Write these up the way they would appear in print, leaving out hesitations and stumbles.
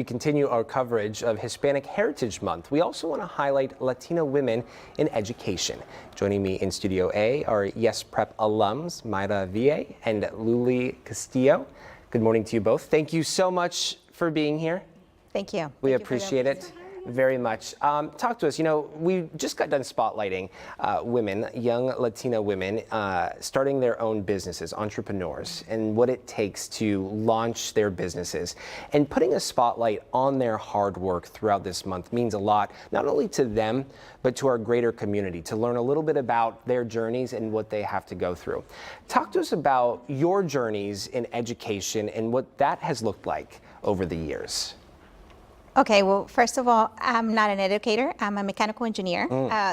We continue our coverage of Hispanic Heritage Month. We also want to highlight Latina women in education. Joining me in Studio A are Yes Prep alums Mayra Valle and Luly Castillo. Good morning to you both. Thank you so much for being here. Thank you. We appreciate it very much. Talk to us. You know, we just got done spotlighting women, young Latina women, starting their own businesses, entrepreneurs, and what it takes to launch their businesses. And putting a spotlight on their hard work throughout this month means a lot, not only to them, but to our greater community, to learn a little bit about their journeys and what they have to go through. Talk to us about your journeys in education and what that has looked like over the years. Okay, well, first of all, I'm not an educator. I'm a mechanical engineer.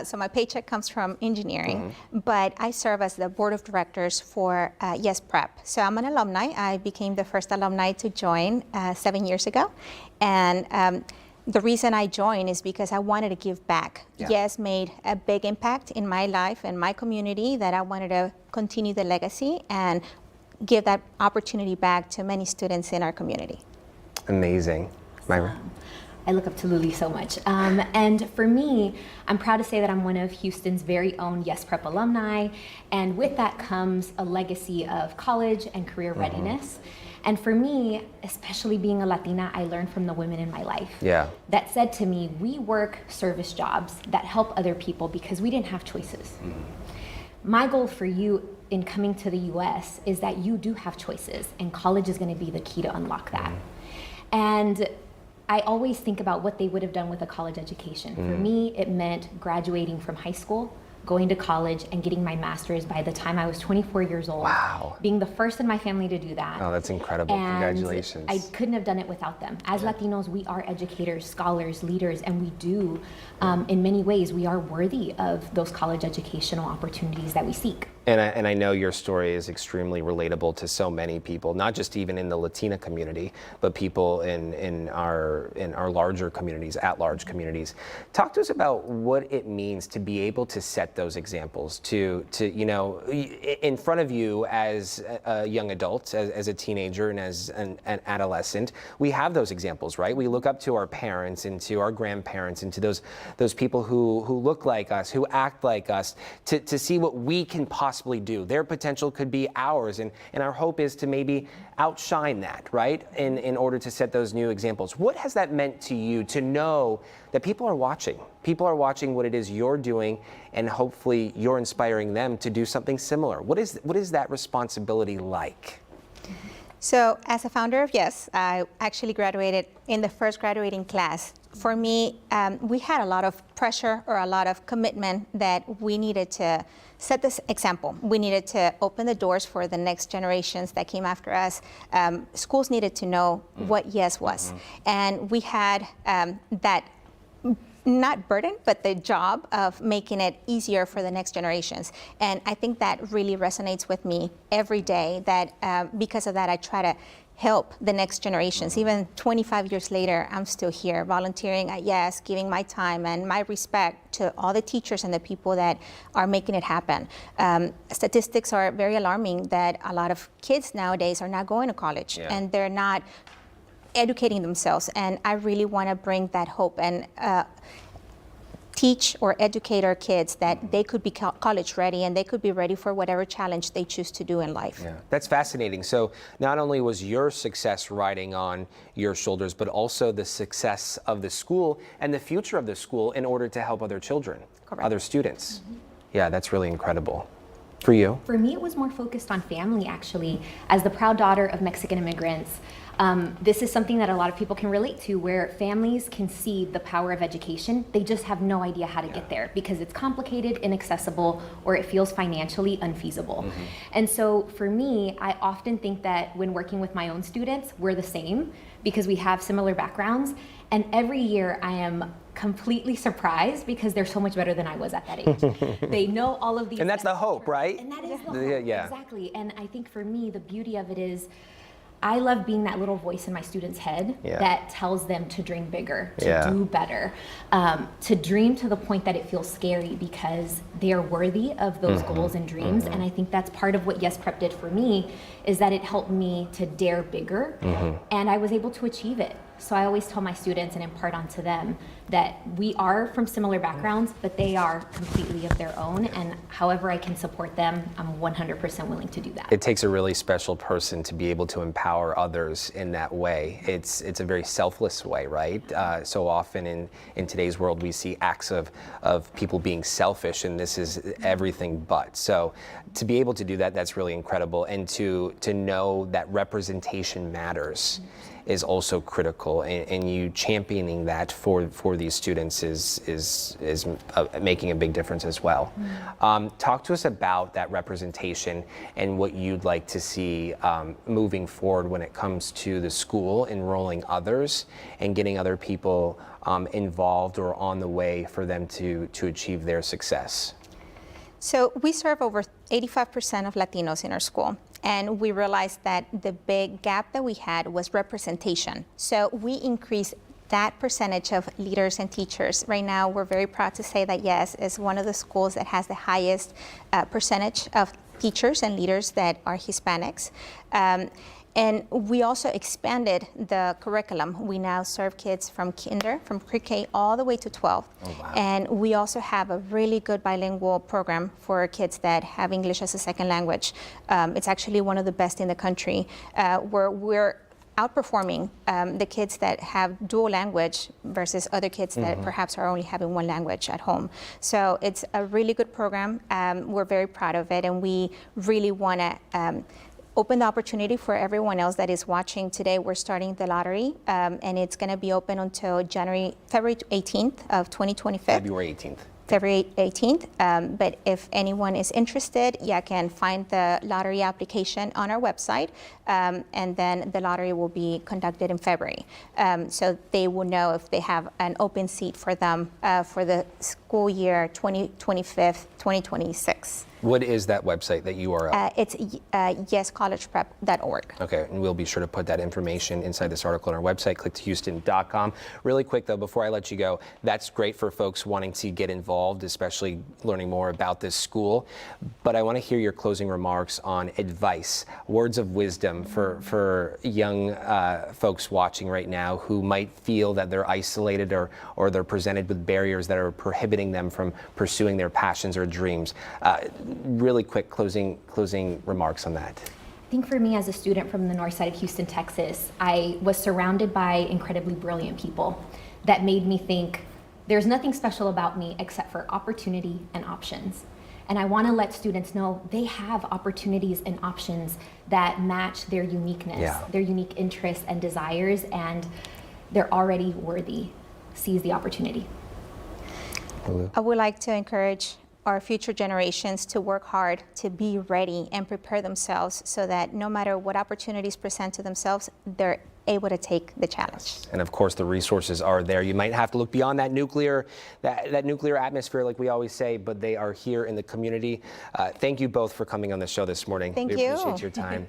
So my paycheck comes from engineering, but I serve as the board of directors for Yes Prep. So I'm an alumni. I became the first alumni to join 7 years ago. And the reason I joined is because I wanted to give back. Yeah. Yes made a big impact in my life and my community that I wanted to continue the legacy and give that opportunity back to many students in our community. Amazing. Mayra? I look up to Luly so much. And for me, I'm proud to say that I'm one of Houston's very own Yes Prep alumni. And with that comes a legacy of college and career readiness. And for me, especially being a Latina, I learned from the women in my life. Yeah. That said to me, we work service jobs that help other people because we didn't have choices. My goal for you in coming to the US is that you do have choices, and college is going to be the key to unlock that. And I always think about what they would have done with a college education. For me, it meant graduating from high school, going to college, and getting my master's by the time I was 24 years old. Wow. Being the first in my family to do that. Oh, that's incredible. And congratulations. I couldn't have done it without them. As Latinos, we are educators, scholars, leaders, and we do, in many ways, we are worthy of those college educational opportunities that we seek. And I know your story is extremely relatable to so many people, not just even in the Latina community, but people in our larger communities, at-large communities. Talk to us about what it means to be able to set those examples, to you know, in front of you as a young adult, as a teenager, and as an adolescent. We have those examples, right? We look up to our parents and to our grandparents and to those people who look like us, who act like us, to see what we can possibly do. Their potential could be ours, and our hope is to maybe outshine that, right? In order to set those new examples. What has that meant to you to know that people are watching? People are watching what it is you're doing, and hopefully you're inspiring them to do something similar. What is that responsibility like? So as a founder of Yes, I actually graduated in the first graduating class. For me, we had a lot of pressure or a lot of commitment that we needed to set this example. We needed to open the doors for the next generations that came after us. Schools needed to know what Yes was. And we had that not burden, but the job of making it easier for the next generations. And I think that really resonates with me every day, that because of that, I try to help the next generations. Even 25 years later, I'm still here volunteering at Yes, giving my time and my respect to all the teachers and the people that are making it happen. Statistics are very alarming that a lot of kids nowadays are not going to college, and they're not educating themselves. And I really want to bring that hope and teach or educate our kids that they could be college ready and they could be ready for whatever challenge they choose to do in life. Yeah, that's fascinating. So not only was your success riding on your shoulders, but also the success of the school and the future of the school in order to help other children, other students. Yeah, that's really incredible. For you? For me, it was more focused on family, actually. As the proud daughter of Mexican immigrants, this is something that a lot of people can relate to, where families can see the power of education. They just have no idea how to get there because it's complicated, inaccessible, or it feels financially unfeasible. And so for me, I often think that when working with my own students, we're the same because we have similar backgrounds. And every year I am completely surprised because they're so much better than I was at that age. They know all of these. And that's the hope, right? And that is the hope, yeah. Exactly. And I think for me, the beauty of it is I love being that little voice in my students' head that tells them to dream bigger, to do better, to dream to the point that it feels scary because they are worthy of those goals and dreams. And I think that's part of what Yes Prep did for me, is that it helped me to dare bigger, and I was able to achieve it. So I always tell my students and impart onto them that we are from similar backgrounds, but they are completely of their own, and however I can support them, I'm 100% willing to do that. It takes a really special person to be able to empower others in that way. It's a very selfless way, right? So often in today's world we see acts of people being selfish, and this is everything but. So to be able to do that, that's really incredible, and to know that representation matters is also critical, and you championing that for these students is making a big difference as well. Talk to us about that representation and what you'd like to see moving forward when it comes to the school enrolling others and getting other people involved or on the way for them to achieve their success. So we serve over 85% of Latinos in our school, and we realized that the big gap that we had was representation. So we increased that percentage of leaders and teachers. Right now, we're very proud to say that yes, is one of the schools that has the highest percentage of teachers and leaders that are Hispanics. And we also expanded the curriculum. We now serve kids from pre-K all the way to 12. Oh, wow. And we also have a really good bilingual program for kids that have English as a second language. It's actually one of the best in the country, where we're outperforming the kids that have dual language versus other kids that perhaps are only having one language at home. So it's a really good program. We're very proud of it, and we really want to open the opportunity for everyone else that is watching today. We're starting the lottery, and it's going to be open until February 18th of 2025. February 18th. February 18th. But if anyone is interested, you can find the lottery application on our website, and then the lottery will be conducted in February. So they will know if they have an open seat for them for the school year 2025-2026. What is that website, that URL? It's yescollegeprep.org. Okay, and we'll be sure to put that information inside this article on our website, clicktohouston.com. Really quick though, before I let you go, that's great for folks wanting to get involved, especially learning more about this school. But I want to hear your closing remarks on advice, words of wisdom for young folks watching right now who might feel that they're isolated or they're presented with barriers that are prohibiting them from pursuing their passions or dreams. Really quick closing remarks on that. I think for me as a student from the north side of Houston, Texas, I was surrounded by incredibly brilliant people that made me think there's nothing special about me except for opportunity and options. And I want to let students know they have opportunities and options that match their uniqueness, their unique interests and desires, and they're already worthy. Seize the opportunity. I would like to encourage our future generations to work hard, to be ready and prepare themselves so that no matter what opportunities present to themselves, they're able to take the challenge. And of course, the resources are there. You might have to look beyond that nuclear atmosphere, like we always say, but they are here in the community. Thank you both for coming on the show this morning. Thank we you. appreciate your time.